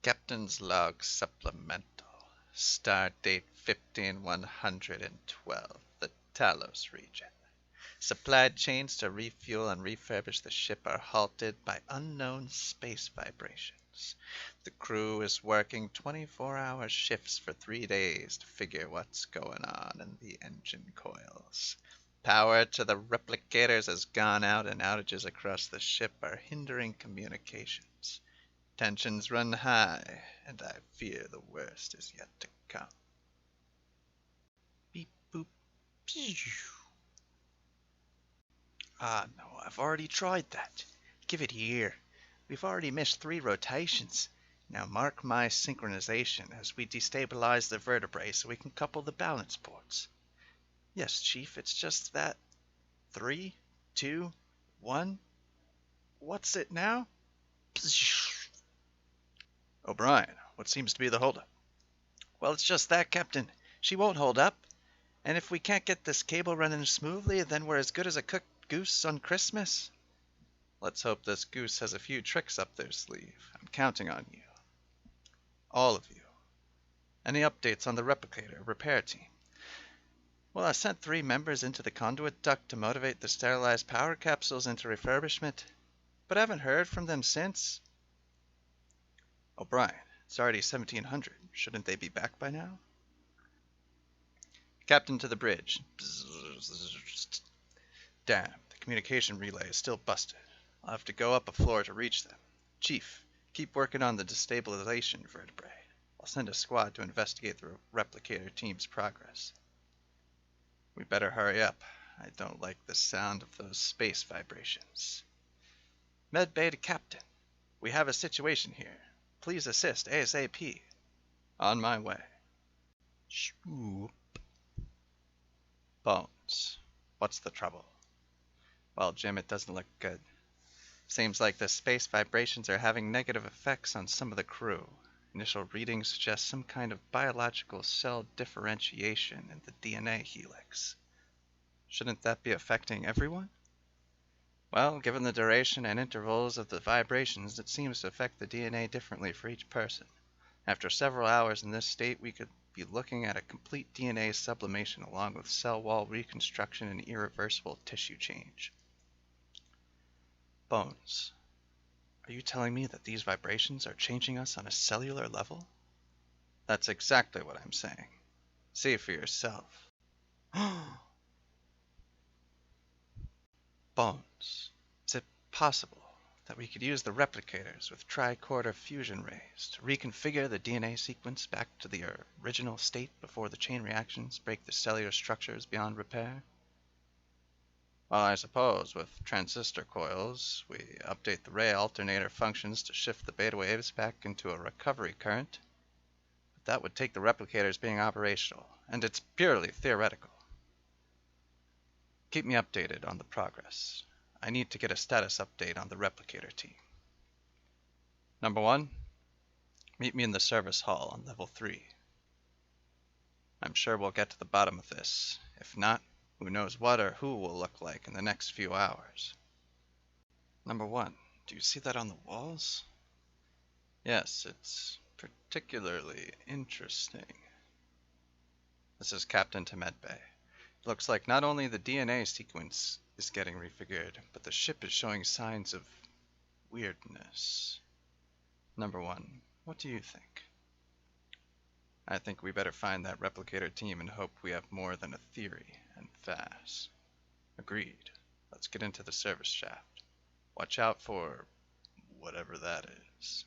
Captain's Log Supplemental. Start date 15112. The Talos region. Supply chains to refuel and refurbish the ship are halted by unknown space vibrations. The crew is working 24-hour shifts for 3 days to figure what's going on in the engine coils. Power to the replicators has gone out and outages across the ship are hindering communications. Tensions run high, and I fear the worst is yet to come. Beep boop. Pew. Ah, no, I've already tried that. Give it here. We've already missed 3 rotations. Now mark my synchronization as we destabilize the vertebrae so we can couple the balance ports. Yes, Chief, it's just that. 3, 2, 1. What's it now? O'Brien, what seems to be the holdup? Well, it's just that, Captain. She won't hold up. And if we can't get this cable running smoothly, then we're as good as a cooked goose on Christmas. Let's hope this goose has a few tricks up their sleeve. I'm counting on you. All of you. Any updates on the replicator repair team? Well, I sent 3 members into the conduit duct to motivate the sterilized power capsules into refurbishment, but I haven't heard from them since. O'Brien, it's already 1700. Shouldn't they be back by now? Captain to the bridge. Damn, the communication relay is still busted. I'll have to go up a floor to reach them. Chief, keep working on the destabilization vertebrae. I'll send a squad to investigate the replicator team's progress. We better hurry up. I don't like the sound of those space vibrations. Medbay to Captain. We have a situation here. Please assist ASAP. On my way. Shoop. Bones. What's the trouble? Well, Jim, it doesn't look good. Seems like the space vibrations are having negative effects on some of the crew. Initial readings suggest some kind of biological cell differentiation in the DNA helix. Shouldn't that be affecting everyone? Well, given the duration and intervals of the vibrations, it seems to affect the DNA differently for each person. After several hours in this state, we could be looking at a complete DNA sublimation along with cell wall reconstruction and irreversible tissue change. Bones, are you telling me that these vibrations are changing us on a cellular level? That's exactly what I'm saying. See it for yourself. Bones, is it possible that we could use the replicators with tricorder fusion rays to reconfigure the DNA sequence back to the original state before the chain reactions break the cellular structures beyond repair? Well, I suppose with transistor coils, we update the ray alternator functions to shift the beta waves back into a recovery current. But that would take the replicators being operational, and it's purely theoretical. Keep me updated on the progress. I need to get a status update on the replicator team. Number 1, meet me in the service hall on level 3. I'm sure we'll get to the bottom of this. If not, who knows what or who will look like in the next few hours. Number 1, do you see that on the walls? Yes, it's particularly interesting. This is Captain to Medbay. It looks like not only the DNA sequence is getting refigured, but the ship is showing signs of weirdness. Number 1, what do you think? I think we better find that replicator team and hope we have more than a theory, and fast. Agreed. Let's get into the service shaft. Watch out for whatever that is.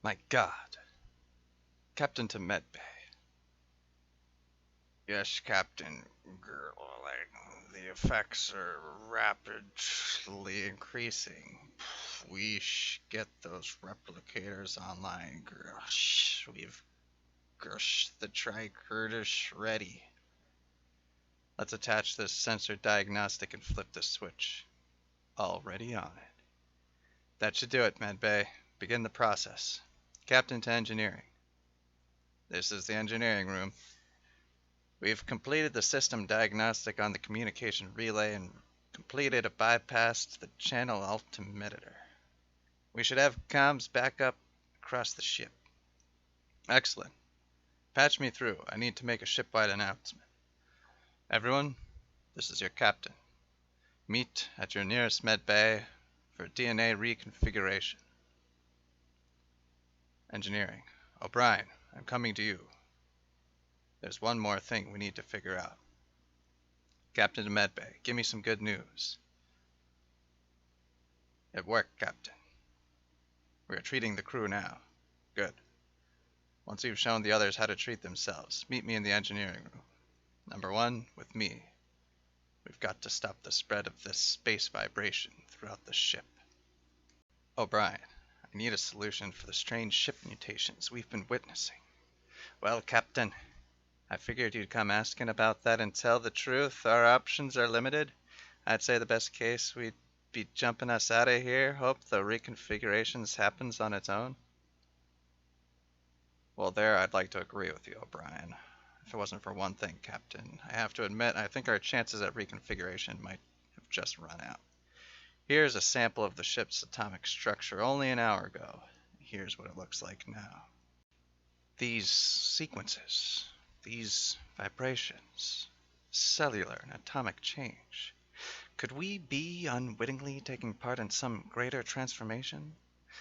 My God. Captain to Medbay. Yes, Captain. The effects are rapidly increasing. We get those replicators online. We've the tricorder ready. Let's attach this sensor diagnostic and flip the switch. Already on it. That should do it, Medbay. Begin the process. Captain to engineering. This is the engineering room. We've completed the system diagnostic on the communication relay and completed a bypass to the channel altimeter. We should have comms back up across the ship. Excellent. Patch me through. I need to make a ship-wide announcement. Everyone, this is your captain. Meet at your nearest med bay for DNA reconfiguration. Engineering. O'Brien, I'm coming to you. There's one more thing we need to figure out. Captain to medbay, give me some good news. It worked, Captain. We are treating the crew now. Good. Once you've shown the others how to treat themselves, meet me in the engineering room. Number 1, with me. We've got to stop the spread of this space vibration throughout the ship. O'Brien, I need a solution for the strange ship mutations we've been witnessing. Well, Captain, I figured you'd come asking about that and tell the truth. Our options are limited. I'd say the best case we'd be jumping us out of here, hope the reconfigurations happens on its own. Well, there I'd like to agree with you, O'Brien. If it wasn't for one thing, Captain, I have to admit I think our chances at reconfiguration might have just run out. Here's a sample of the ship's atomic structure only an hour ago. Here's what it looks like now. These sequences, these vibrations, cellular and atomic change. Could we be unwittingly taking part in some greater transformation,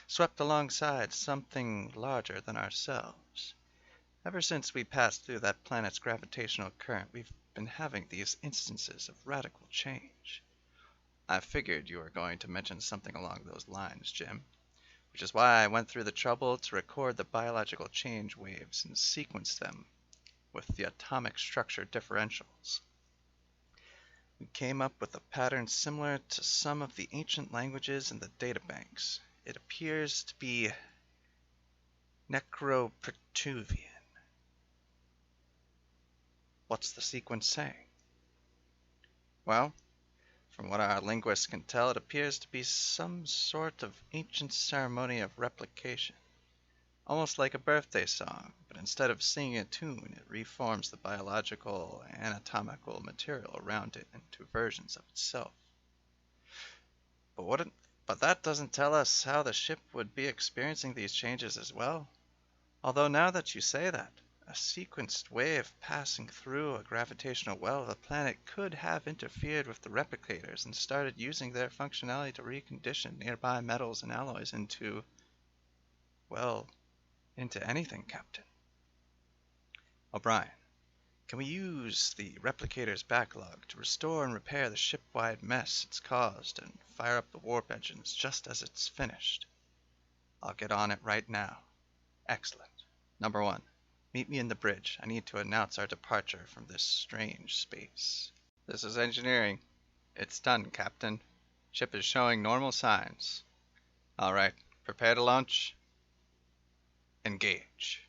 swept alongside something larger than ourselves? Ever since we passed through that planet's gravitational current, we've been having these instances of radical change. I figured you were going to mention something along those lines, Jim, which is why I went through the trouble to record the biological change waves and sequence them with the atomic structure differentials. We came up with a pattern similar to some of the ancient languages in the databanks. It appears to be Necropertuvian. What's the sequence saying? Well, from what our linguists can tell, it appears to be some sort of ancient ceremony of replication. Almost like a birthday song, but instead of singing a tune, it reforms the biological and anatomical material around it into versions of itself. But that doesn't tell us how the ship would be experiencing these changes as well. Although now that you say that, a sequenced wave passing through a gravitational well of a planet could have interfered with the replicators and started using their functionality to recondition nearby metals and alloys into, well, into anything, Captain. O'Brien, can we use the replicator's backlog to restore and repair the ship-wide mess it's caused and fire up the warp engines just as it's finished? I'll get on it right now. Excellent. Number 1, meet me in the bridge. I need to announce our departure from this strange space. This is engineering. It's done, Captain. Ship is showing normal signs. All right, prepare to launch. Engage.